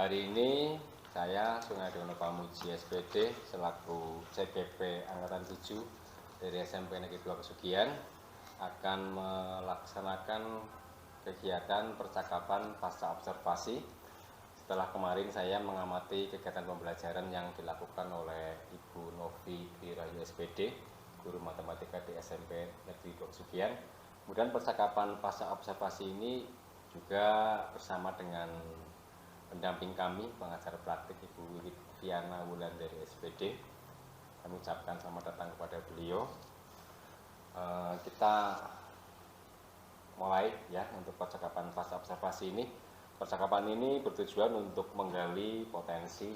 Hari ini saya Sungadono Pamuji SPD selaku CPP Angkatan 7 dari SMP Negeri 2 Pesugihan akan melaksanakan kegiatan percakapan pasca observasi setelah kemarin saya mengamati kegiatan pembelajaran yang dilakukan oleh Ibu Novi Dirayu SPD, guru matematika di SMP Negeri 2 Pesugihan. Kemudian percakapan pasca observasi ini juga bersama dengan pendamping kami, pengajar praktik Ibu Viana Wulan dari SPD. Kami ucapkan selamat datang kepada beliau. Kita mulai ya untuk percakapan pasca observasi ini. Percakapan ini bertujuan untuk menggali potensi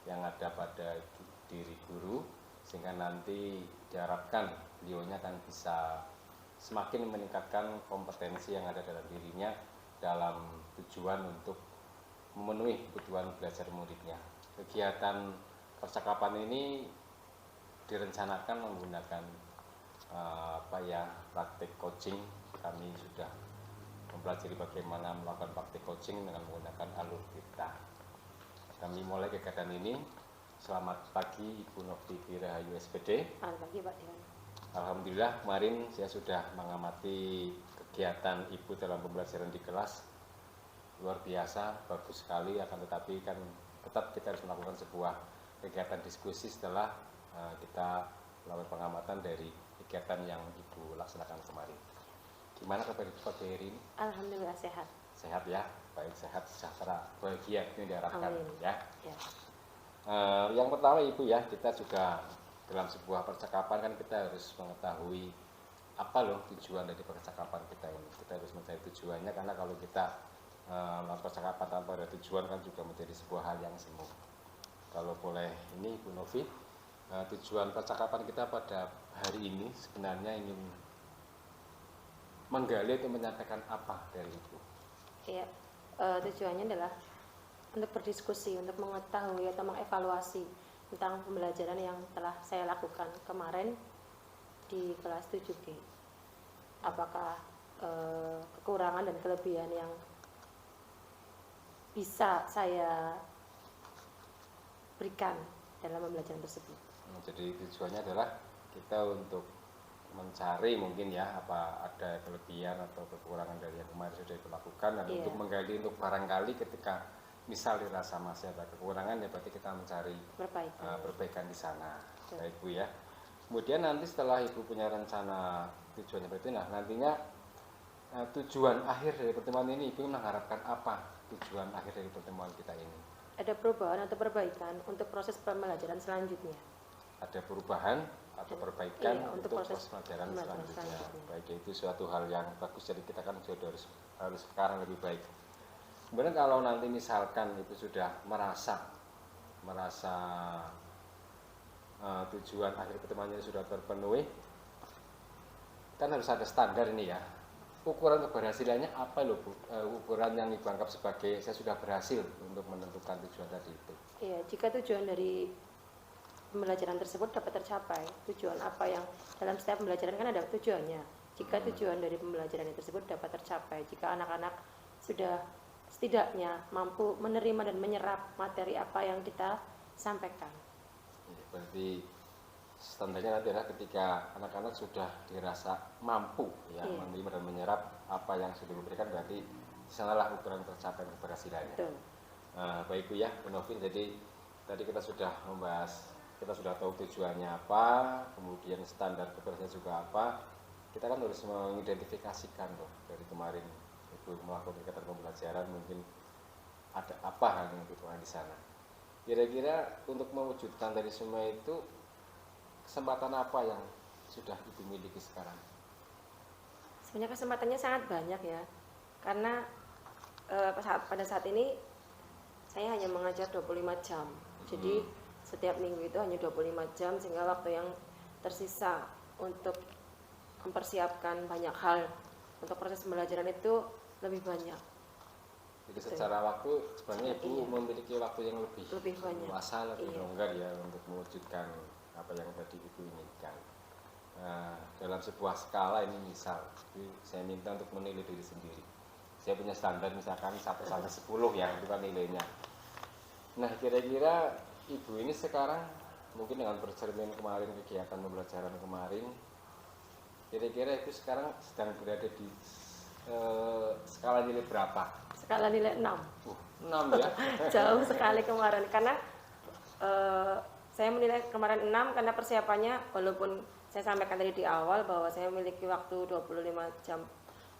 yang ada pada diri guru, sehingga nanti diharapkan beliaunya akan bisa semakin meningkatkan kompetensi yang ada dalam dirinya dalam tujuan untuk memenuhi kebutuhan belajar muridnya. Kegiatan percakapan ini direncanakan menggunakan praktik coaching. Kami sudah mempelajari bagaimana melakukan praktik coaching dengan menggunakan alur kita. Kami mulai kegiatan ini. Selamat pagi Ibu Novi Dirayu SPD. Selamat pagi Pak Dewan. Alhamdulillah kemarin saya sudah mengamati kegiatan Ibu dalam pembelajaran di kelas. Luar biasa, bagus sekali, akan tetapi kan tetap kita harus melakukan sebuah kegiatan diskusi setelah kita melakukan pengamatan dari kegiatan yang Ibu laksanakan kemarin. Gimana kabar Ibu pada hari ini? Alhamdulillah sehat. Sehat ya, baik, sehat, sejahtera, bahagia, ini diharapkan. Amin. Ya. Ya. Yang pertama Ibu ya, kita juga dalam sebuah percakapan kan kita harus mengetahui apa loh tujuan dari percakapan kita ini. Kita harus mencari tujuannya, karena kalau kita percakapan tanpa ada tujuan kan juga menjadi sebuah hal yang semu. Kalau boleh ini Bu Novi, tujuan percakapan kita pada hari ini sebenarnya ingin menggali atau menyampaikan apa dari Ibu? Iya, tujuannya adalah untuk berdiskusi, untuk mengetahui atau mengevaluasi tentang pembelajaran yang telah saya lakukan kemarin di kelas 7G. Apakah kekurangan dan kelebihan yang bisa saya berikan dalam pembelajaran tersebut. Jadi tujuannya adalah kita untuk mencari mungkin ya apa ada kelebihan atau kekurangan dari yang kemarin sudah dilakukan, dan untuk menggali untuk barangkali ketika misal dirasa masih ada kekurangan ya berarti kita mencari perbaikan di sana. Baik Bu ya. Kemudian nanti setelah Ibu punya rencana tujuannya berarti nantinya tujuan akhir dari pertemuan ini Ibu mengharapkan apa? Tujuan akhir dari pertemuan kita ini? Ada perubahan atau perbaikan untuk proses pembelajaran selanjutnya. Ada perubahan atau perbaikan untuk proses pembelajaran selanjutnya. Baik, itu suatu hal yang bagus. Jadi kita kan sudah harus sekarang lebih baik. Kemudian kalau nanti misalkan itu sudah merasa tujuan akhir pertemuannya sudah terpenuhi, kan harus ada standar ini ya. Ukuran keberhasilannya apa loh Bu? Ukuran yang Ibu anggap sebagai saya sudah berhasil untuk menentukan tujuan tadi itu. Iya, jika tujuan dari pembelajaran tersebut dapat tercapai, tujuan apa yang dalam setiap pembelajaran kan ada tujuannya. Jika tujuan dari pembelajaran tersebut dapat tercapai, jika anak-anak sudah setidaknya mampu menerima dan menyerap materi apa yang kita sampaikan. Berarti standarnya nanti adalah ketika anak-anak sudah dirasa mampu ya menerima dan menyerap apa yang sudah diberikan, berarti disanalah ukuran tercapai keberhasilannya. Baik Bu ya, Bu Novi, jadi tadi kita sudah membahas, kita sudah tahu tujuannya apa, kemudian standar keberhasilan juga apa. Kita kan harus mengidentifikasikan loh dari kemarin Ibu melakukan kegiatan pembelajaran, mungkin ada apa hal yang dibutuhkan di sana. Kira-kira untuk mewujudkan dari semua itu, kesempatan apa yang sudah Ibu miliki sekarang? Sebenarnya kesempatannya sangat banyak ya, karena pada saat ini saya hanya mengajar 25 jam. Jadi setiap minggu itu hanya 25 jam, sehingga waktu yang tersisa untuk mempersiapkan banyak hal untuk proses pembelajaran itu lebih banyak. Jadi secara waktu sebenarnya Ibu memiliki waktu yang lebih banyak, luasa, lebih longgar ya untuk mewujudkan apa yang tadi Ibu inginkan. Dalam sebuah skala ini misal, saya minta untuk menilai diri sendiri. Saya punya standar misalkan 1 sampai 10 ya, itu kan nilainya. Nah, kira-kira Ibu ini sekarang mungkin dengan bercermin kemarin kegiatan pembelajaran kemarin, kira-kira Ibu sekarang sedang berada di skala nilai berapa? Skala nilai 6. 6 ya? Jauh sekali kemarin karena saya menilai kemarin 6 karena persiapannya, walaupun saya sampaikan tadi di awal bahwa saya memiliki waktu 25 jam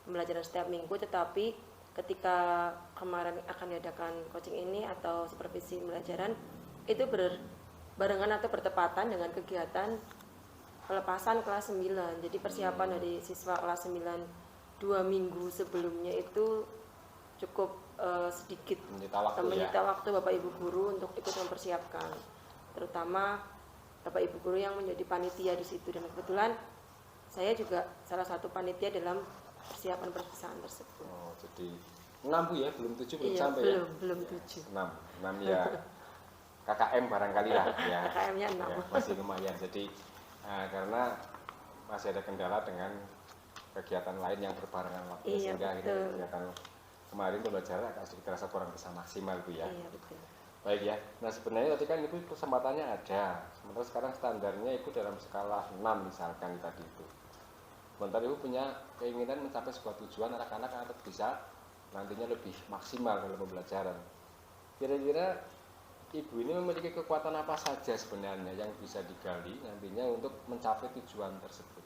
pembelajaran setiap minggu, tetapi ketika kemarin akan diadakan coaching ini atau supervisi pembelajaran itu berbarengan atau bertepatan dengan kegiatan pelepasan kelas 9. Jadi persiapan dari siswa kelas 9 2 minggu sebelumnya itu cukup sedikit menyita waktu Bapak Ibu guru untuk ikut mempersiapkan, terutama Bapak Ibu guru yang menjadi panitia di situ, dan kebetulan saya juga salah satu panitia dalam persiapan perpisahan tersebut. Oh, jadi 6 Bu ya, belum 7 belum iya, sampai belum ya? 7. 6 ya. KKM barangkali lah ya. KKM-nya 6. Ya, masih lumayan. Jadi karena masih ada kendala dengan kegiatan lain yang berbarengan waktu, iya, sehingga betul. kegiatan kemarin pembelajaran agak sedikit terasa kurang bisa maksimal Bu ya. Iya, betul. Baik ya. Nah, sebenarnya tadi kan Ibu kesempatannya ada. Sementara sekarang standarnya Ibu dalam skala 6 misalkan tadi itu. Sementara Ibu punya keinginan mencapai sebuah tujuan anak-anak agar bisa nantinya lebih maksimal dalam pembelajaran. Kira-kira Ibu ini memiliki kekuatan apa saja sebenarnya yang bisa digali nantinya untuk mencapai tujuan tersebut?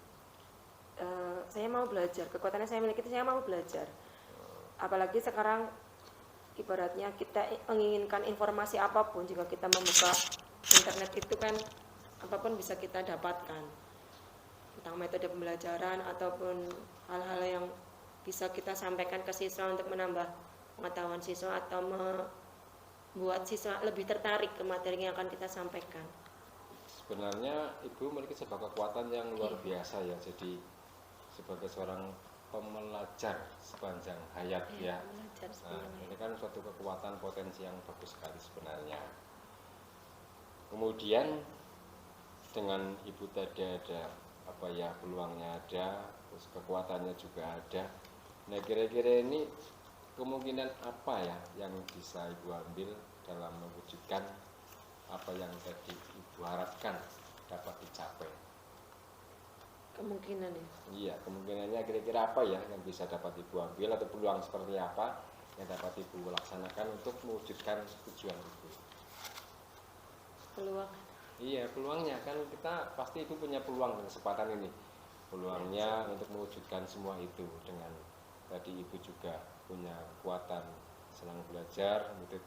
Saya mau belajar. Kekuatannya saya miliki itu saya mau belajar. Apalagi sekarang ibaratnya kita menginginkan informasi apapun, jika kita membuka internet itu kan apapun bisa kita dapatkan, tentang metode pembelajaran ataupun hal-hal yang bisa kita sampaikan ke siswa untuk menambah pengetahuan siswa atau membuat siswa lebih tertarik ke materi yang akan kita sampaikan. Sebenarnya Ibu memiliki sebuah kekuatan yang luar biasa ya. Jadi sebagai seorang pembelajar sepanjang hayat ya. Nah, ini kan suatu kekuatan potensi yang bagus sekali sebenarnya. Kemudian dengan Ibu tadi ada peluangnya ada, terus kekuatannya juga ada. Nah, kira-kira ini kemungkinan apa ya yang bisa Ibu ambil dalam mewujudkan apa yang tadi Ibu harapkan dapat dicapai? Kemungkinan ya? Iya, kemungkinannya kira-kira apa ya yang bisa dapat Ibu ambil, atau peluang seperti apa yang dapat Ibu laksanakan untuk mewujudkan tujuan Ibu? Peluang? Iya, peluangnya kan kita pasti Ibu punya peluang dan kesempatan ini. Peluangnya untuk mewujudkan semua itu dengan tadi Ibu juga punya kekuatan senang belajar, itu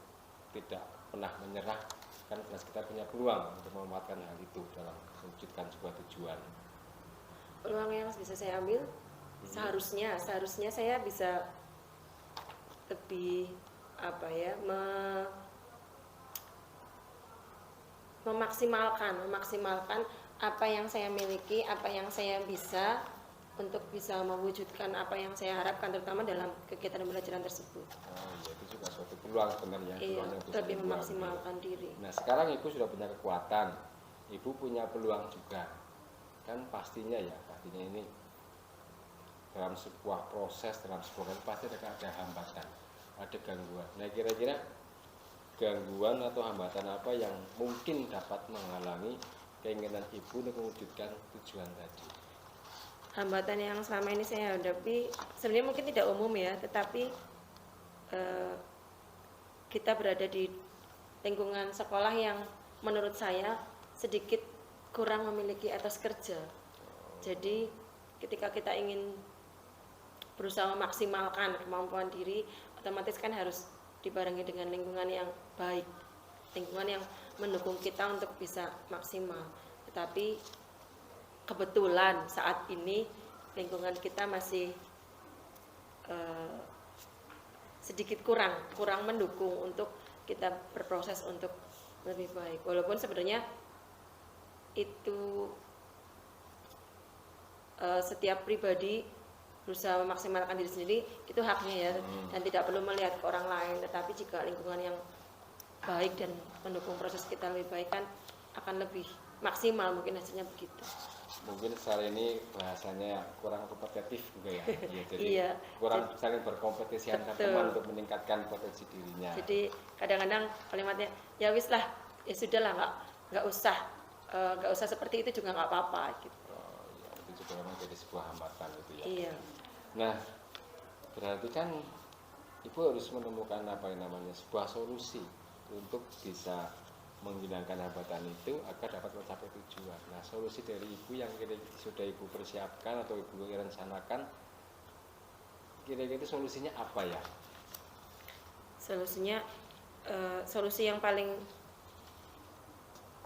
tidak pernah menyerah. Kan jelas kita punya peluang untuk memanfaatkan hal itu dalam mewujudkan sebuah tujuan. Peluang yang bisa saya ambil, seharusnya saya bisa lebih memaksimalkan apa yang saya miliki, apa yang saya bisa, untuk bisa mewujudkan apa yang saya harapkan, terutama dalam kegiatan pembelajaran tersebut. Oh iya, itu juga suatu peluang sebenarnya. Iya, lebih memaksimalkan diri. Nah, sekarang Ibu sudah punya kekuatan, Ibu punya peluang juga. Kan pastinya ini dalam sebuah proses, dalam sebuah pasti ada hambatan, ada gangguan. Nah, kira-kira gangguan atau hambatan apa yang mungkin dapat menghalangi keinginan Ibu untuk mewujudkan tujuan tadi? Hambatan yang selama ini saya hadapi sebenarnya mungkin tidak umum ya, tetapi kita berada di lingkungan sekolah yang menurut saya sedikit kurang memiliki etos kerja. Jadi ketika kita ingin berusaha memaksimalkan kemampuan diri, otomatis kan harus dibarengi dengan lingkungan yang baik, lingkungan yang mendukung kita untuk bisa maksimal. Tetapi kebetulan saat ini lingkungan kita masih sedikit kurang mendukung untuk kita berproses untuk lebih baik. Walaupun sebenarnya itu setiap pribadi berusaha memaksimalkan diri sendiri, itu haknya ya, dan tidak perlu melihat ke orang lain. Tetapi jika lingkungan yang baik dan mendukung proses kita lebih baik, kan akan lebih maksimal, mungkin hasilnya begitu. mungkin secara ini bahasanya kurang kompetitif juga ya. Iya, jadi Iya, kurang saling berkompetisi antar betul. teman untuk meningkatkan potensi dirinya. Jadi kadang-kadang kalimatnya ya wis lah, ya sudah lah, nggak usah seperti itu juga nggak apa-apa gitu. Oh, ya, itu juga memang jadi sebuah hambatan gitu ya. Iya. Nah, berarti kan ibu harus menemukan apa yang namanya sebuah solusi untuk bisa menghilangkan hambatan itu agar dapat mencapai tujuan. Nah, solusi dari ibu yang sudah ibu persiapkan atau ibu rencanakan, kira-kira itu solusinya apa ya? Solusinya, solusi yang paling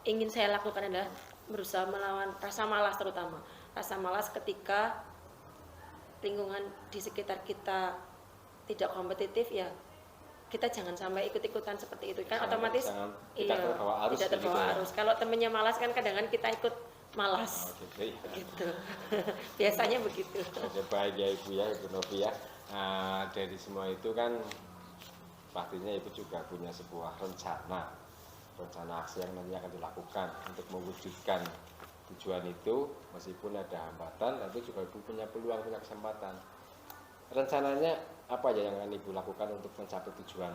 ingin saya lakukan adalah berusaha melawan rasa malas, terutama rasa malas ketika lingkungan di sekitar kita tidak kompetitif, ya kita jangan sampai ikut-ikutan seperti itu kan, otomatis Kita terbawa arus, tidak terbawa gitu ya. arus. Kalau temennya malas kan kadang-kadang kita ikut malas. Oh, gitu ya. Gitu. Biasanya begitu. Oke, baik ya Ibu ya, Ibu Novi ya. Nah, dari semua itu kan pastinya Ibu juga punya sebuah rencana aksi yang nanti akan dilakukan untuk mewujudkan tujuan itu. Meskipun ada hambatan, tapi juga Ibu punya peluang, punya kesempatan. Rencananya apa ya yang akan Ibu lakukan untuk mencapai tujuan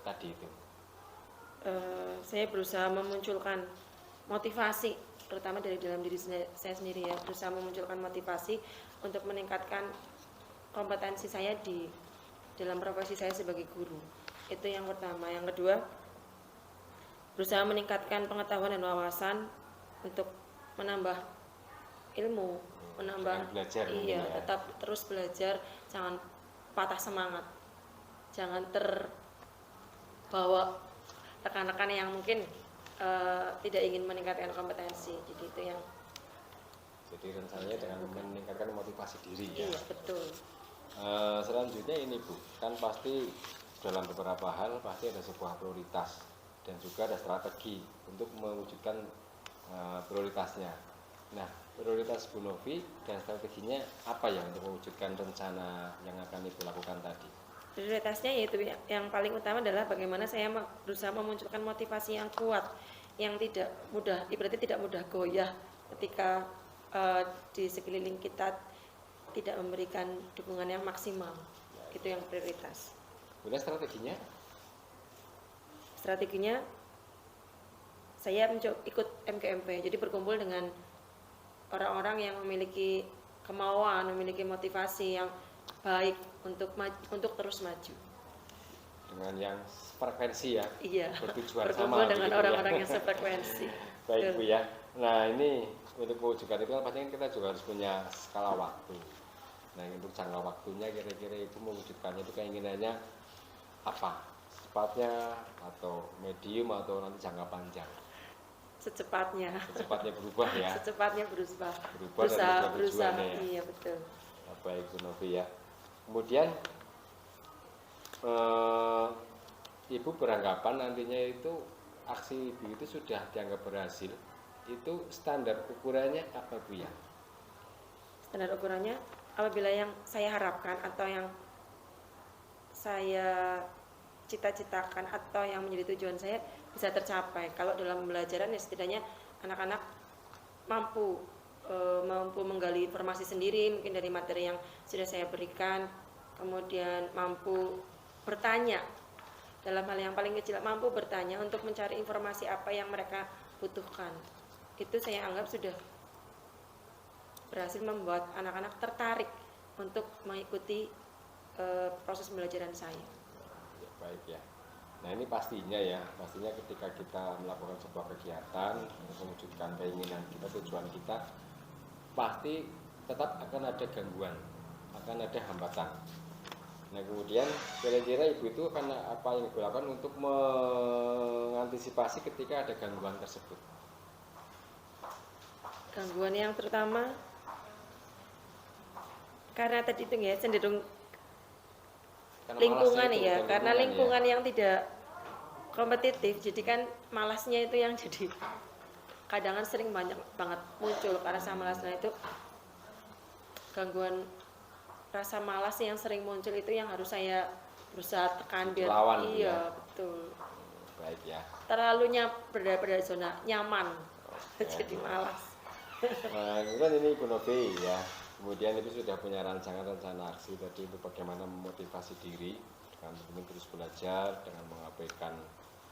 tadi itu? Saya berusaha memunculkan motivasi, terutama dari dalam diri saya sendiri ya, berusaha memunculkan motivasi untuk meningkatkan kompetensi saya di dalam profesi saya sebagai guru. Itu yang pertama. Yang kedua, berusaha meningkatkan pengetahuan dan wawasan untuk menambah ilmu, belajar, iya, ya. tetap terus belajar, jangan patah semangat, jangan terbawa rekan-rekan yang mungkin tidak ingin meningkatkan kompetensi. Jadi itu yang rencananya dengan meningkatkan motivasi diri ya. Iya, betul. Selanjutnya ini Bu, kan pasti dalam beberapa hal pasti ada sebuah prioritas dan juga ada strategi untuk mewujudkan prioritasnya. Nah, prioritas Bu Novi dan strateginya apa ya untuk mewujudkan rencana yang akan Ibu lakukan tadi? Prioritasnya yaitu yang paling utama adalah bagaimana saya berusaha memunculkan motivasi yang kuat, yang tidak mudah, ibaratnya tidak mudah goyah ketika di sekeliling kita tidak memberikan dukungan yang maksimal. Itu yang prioritas. Kemudian strateginya? Strateginya saya ikut MGMP, jadi berkumpul dengan orang-orang yang memiliki kemauan, memiliki motivasi yang baik untuk terus maju. Dengan yang frekuensi ya? Iya, bertujuan berkumpul sama dengan orang-orang yang sefrekuensi. Baik Bu ya. Nah, ini untuk mewujudkan itu kan pastinya kita juga harus punya skala waktu. Nah, untuk jangka waktunya kira-kira Ibu mewujudkannya itu keinginannya apa? Cepatnya atau medium atau nanti jangka panjang? Secepatnya berubah ya. Secepatnya berubah berusaha ya. Iya, betul. Baik Bu Novi ya. Kemudian Ibu beranggapan nantinya itu aksi Ibu itu sudah dianggap berhasil, itu standar ukurannya apa Bu ya? Standar ukurannya apabila yang saya harapkan atau yang saya cita-citakan atau yang menjadi tujuan saya bisa tercapai. Kalau dalam pembelajaran ya setidaknya anak-anak mampu menggali informasi sendiri mungkin dari materi yang sudah saya berikan, kemudian mampu bertanya dalam hal yang paling kecil, mampu bertanya untuk mencari informasi apa yang mereka butuhkan. Itu saya anggap sudah berhasil membuat anak-anak tertarik untuk mengikuti proses pembelajaran saya. Ya, baik ya. Nah, ini pastinya ketika kita melakukan sebuah kegiatan untuk mewujudkan keinginan kita, tujuan kita, pasti tetap akan ada gangguan, akan ada hambatan. Nah, kemudian kira-kira Ibu itu akan apa yang Ibu lakukan untuk mengantisipasi ketika ada gangguan tersebut? Gangguan yang terutama karena tadi itu ya cenderung lingkungan ya, karena lingkungan yang tidak kompetitif, jadi kan malasnya itu yang jadi kadang sering banyak banget muncul karena sama malasnya itu. Gangguan rasa malas yang sering muncul itu yang harus saya berusaha tekan biar lawan. Iya, betul. Baik ya. Terlalunya berada pada zona nyaman. Jadi malas. Nah, kemudian ini Ibu Novi ya. Kemudian Ibu sudah punya rancangan-rencana aksi tadi untuk bagaimana memotivasi diri dengan mungkin terus belajar dengan mengabaikan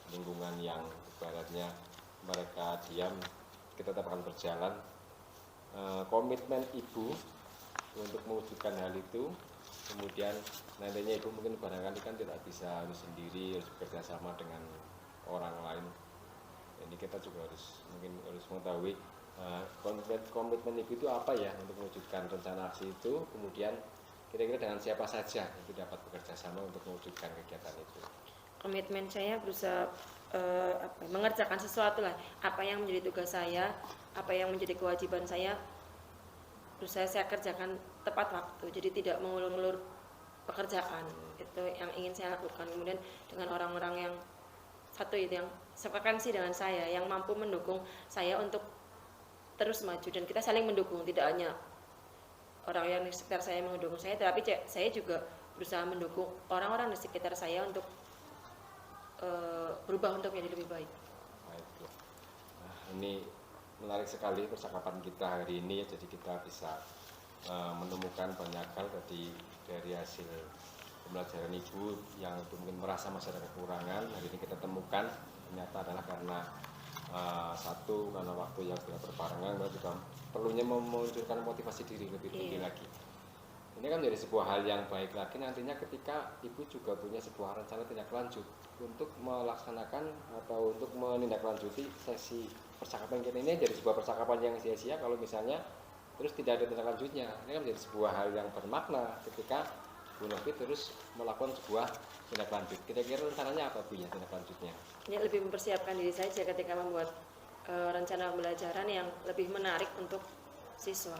lingkungan yang ibaratnya mereka diam, kita tetap akan berjalan. Komitmen Ibu untuk mewujudkan hal itu, kemudian nantinya Ibu mungkin barangkali kan tidak bisa harus sendiri, harus bekerja sama dengan orang lain. Ini kita juga mungkin harus mengetahui komitmen Ibu itu apa ya untuk mewujudkan rencana aksi itu, kemudian kira-kira dengan siapa saja itu dapat bekerja sama untuk mewujudkan kegiatan itu. Komitmen saya berusaha mengerjakan sesuatu lah, apa yang menjadi tugas saya, apa yang menjadi kewajiban saya, berusaha saya kerjakan tepat waktu, jadi tidak mengulur-ulur pekerjaan. Itu yang ingin saya lakukan. Kemudian dengan orang-orang yang satu itu yang sefrekuensi dengan saya, yang mampu mendukung saya untuk terus maju, dan kita saling mendukung, tidak hanya orang yang di sekitar saya mendukung saya, tapi saya juga berusaha mendukung orang-orang di sekitar saya untuk berubah untuk menjadi lebih baik. Nah, ini menarik sekali percakapan kita hari ini, jadi kita bisa menemukan banyak hal dari hasil pembelajaran Ibu yang mungkin merasa masih ada kekurangan. Hari ini kita temukan ternyata adalah karena satu, karena waktu yang tidak berbarengan, dan juga perlunya memunculkan motivasi diri lebih tinggi lagi. Ini kan menjadi sebuah hal yang baik lagi nantinya ketika Ibu juga punya sebuah rencana tindak lanjut untuk melaksanakan atau untuk menindaklanjuti sesi percakapan kita ini. Jadi sebuah percakapan yang sia-sia kalau misalnya terus tidak ada tindak lanjutnya. Ini kan menjadi sebuah hal yang bermakna ketika Bu Novi terus melakukan sebuah tindak lanjut. Kira-kira rencananya apa Bu ya tindak lanjutnya? Ya, lebih mempersiapkan diri saja ketika membuat rencana pembelajaran yang lebih menarik untuk siswa.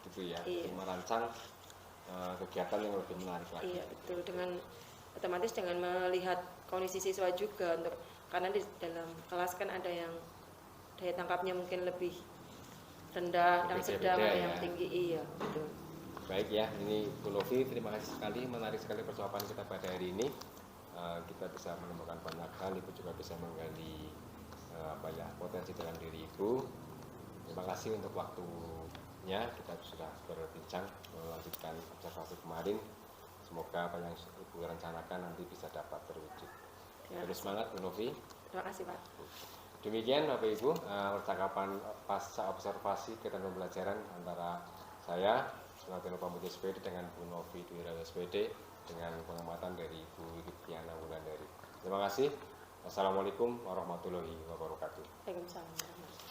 Itu ya, Iya. merancang kegiatan yang lebih menarik lagi. Iya, betul. Dengan otomatis dengan melihat kondisi siswa juga, untuk karena di dalam kelas kan ada yang daya tangkapnya mungkin lebih rendah, yang sedang, ada yang tinggi. Iya, betul. Baik ya, ini Bu Novi, terima kasih sekali, menarik sekali percakapan kita pada hari ini. Kita bisa menemukan banyak hal, Ibu juga bisa menggali potensi dalam diri Ibu. Terima kasih untuk waktunya, kita sudah berbincang melanjutkan observasi kemarin. Semoga apa yang Ibu rencanakan nanti bisa dapat terwujud. Terus semangat Bu Novi. Terima kasih Pak. Demikian Bapak Ibu percakapan pasca observasi kegiatan pembelajaran antara saya Selamat Pamuji SPD dengan Bu Novi Dwiraga SPD dengan pengamatan dari Bu Wikitiana Wulandari. Terima kasih. Wassalamualaikum warahmatullahi wabarakatuh. Waalaikumsalam.